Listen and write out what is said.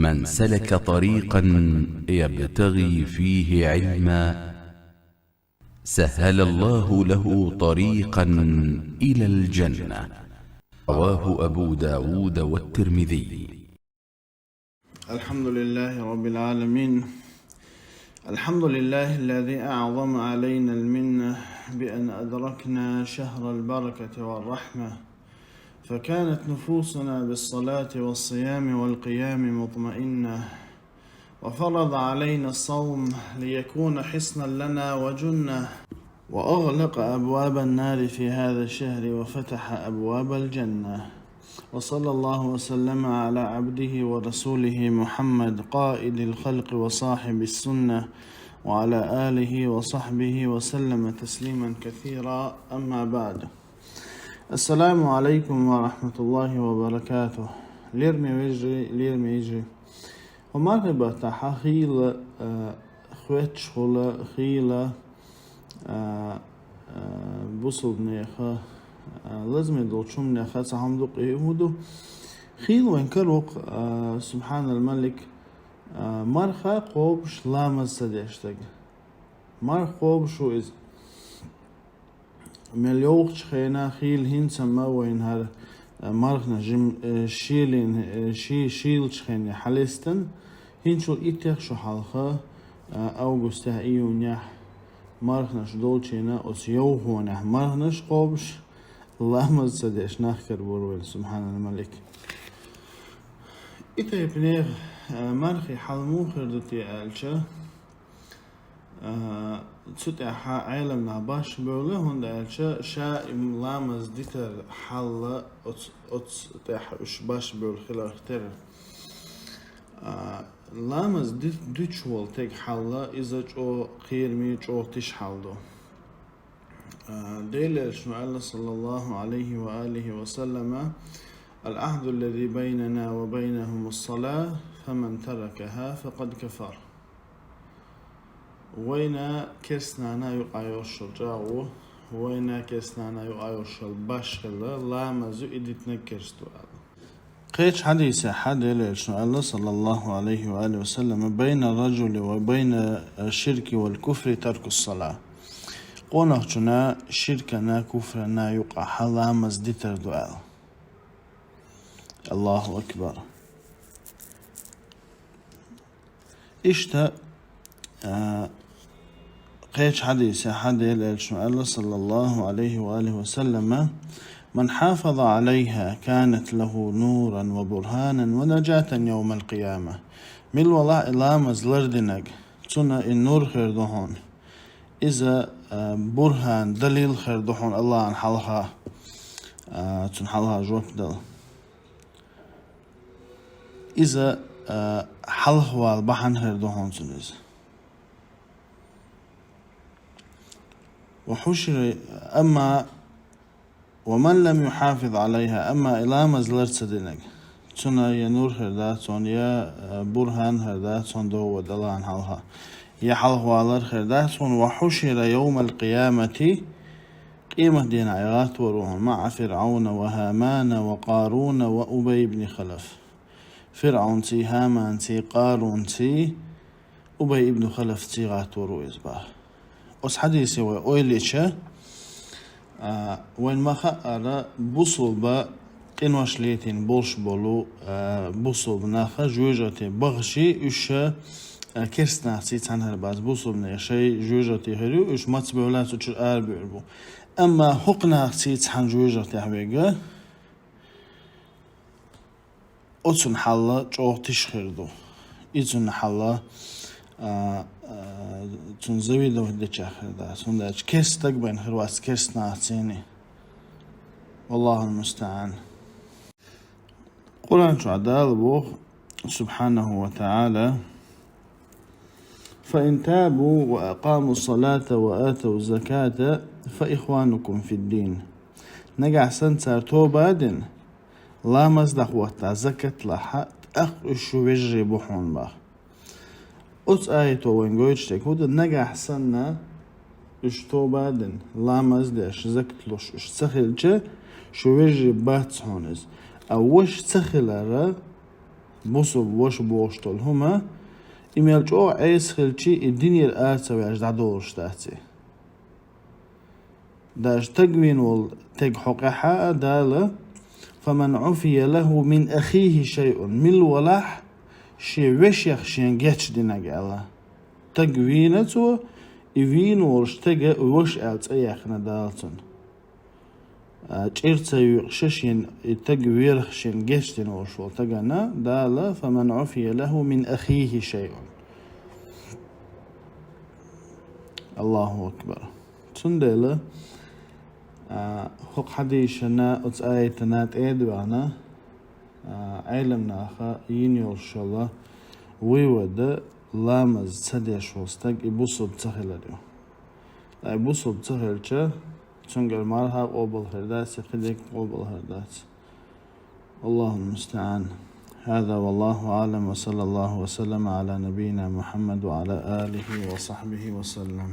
من سلك طريقا يبتغي فيه علما سهل الله له طريقا إلى الجنة. رواه أبو داود والترمذي. الحمد لله رب العالمين. الحمد لله الذي أعظم علينا المنة بأن أدركنا شهر البركة والرحمة، فكانت نفوسنا بالصلاة والصيام والقيام مطمئنة، وفرض علينا الصوم ليكون حصنا لنا وجنة، وأغلق أبواب النار في هذا الشهر وفتح أبواب الجنة. وصلى الله وسلم على عبده ورسوله محمد قائد الخلق وصاحب السنة، وعلى آله وصحبه وسلم تسليما كثيرا. أما بعد، السلام عليكم ورحمة الله وبركاته. ليرمي يجري ومرحبا تحخيل خواتش خلا خيلة بوصل نيخا لازم يدوشم نيخا سحمدوق إيهودو خيل وينكروق سبحان الملك مرخا قوبش لامز سديشتك مرخ قوبش وإز مليوخش خينا خيل هين سما وين هر مرخنا جم شيلين شيلش خيني حليستن هين شو إيتيخ شو حلخا أوغسته إيونيح مرخناش دولشينا أسيوهونه مرخناش قوبش لامز سديش ناخر برويل سبحان الملك. إتا بنيغ مرخي حلمو خردتي ألشا تسوتي عالمنا باش بوله هند ألشا شا لامز ديتر حل أتس تيح باش بول خلا اختر لامز ديتشول تيك حلا إذا جو خيرمي جو تش حلدو ديل شنو الله صلى الله عليه وآله وسلم: العهد الذي بيننا وبينهم الصلاة فمن تركها فقد كفر. وينا كسنانا يقايوش الجاو وينا كسنانا يقايوش الباشخلة لامزو إدتنا كرستو. قيش حديث حد شنو الله صلى الله عليه وآله وسلم: بين الرجل وبين الشرك والكفر ترك الصلاة. قونخشنا شركنا كفرنا يقع حلا مزدتر دعاء. الله أكبر. إشتا قيش حديث حد شنو الله صلى الله عليه وآله وسلم: من حافظ عليها كانت له نورا وبرهانا ونجاة يوم القيامة. مل والله إلا مزلردنك تنا النور خير دهون إذا برهان دليل خير دهون الله عن حلها تن حلها جواب دل إذا حلها والبحن خير دهون تنز وحشر. أما ومن لم يحافظ عليها أما إلا مزلر صدنك تنا يا نور خرداتون يا برهان خرداتون دو ودلان حلها يا حلها والر خرداتون. وحشر يوم القيامة قيمة دين عيات وروهم مع فرعون وهامان وقارون وأبي بن خلف. فرعون تي هامان تي قارون تي أبي بن خلف تي غات ورو إزباه. أس حديثي وإيليشة وين ما خأر بوصل با إنواش ليتين بولش بولو بوصل بناخا جوجتي بغشي إش كرسنا سيت عنها بعض بوصل بنا شيء جوجتي هريو إش مات بولات وشر بيربو. أما حقنا سيت عن جوجتي حبيجة أتسن حلا جوه تشخردو إتسن حلا تنزوي دو هدتش آخر دا سنداج كيستك بين خرواس كيست ناعتيني والله المستعان. قرآن شو عدال بوخ سبحانه وتعالى: فإن تابوا وأقاموا الصلاة وآتوا الزكاة فإخوانكم في الدين. نجع سنتار توبادن لا مزدق وقت زكاة لحق أخش وجري بوحون باخ أتس آية وين قويتشتك هود نجح سنة اشتوبادن لامز داش زكتلوش اش تخيل شو وجه باتس هونز او وش تخيل را بوصب وش بوشتول هما إميالجو عيس خلشي الدنيا الآتة ويعج دعدورش تاتي داش تقوين وال تق حقحاء دالة فمن عفي له من أخيه شيء من الولح شي وشيخ شين جيتش ديناق الله تقوينتو إيوين ولش تق وش ألت أيخنا دالتون جيرتا يقششين تقويرخشين جيتش دين وشول تقنا دالة فمن عفي له من أخيه شيء الله أكبر تندل حق حديثنا أتآيتنا تأدوانا علمنا أخا ينيول شلا ويود لامز تديش وستق إبوصب تخيلريو إبوصب تخيلش تنقل مالها قبل هردات يقدك قبل هردات الله المستعان هذا والله أعلم وصلى الله وسلم على نبينا محمد وعلى آله وصحبه وسلم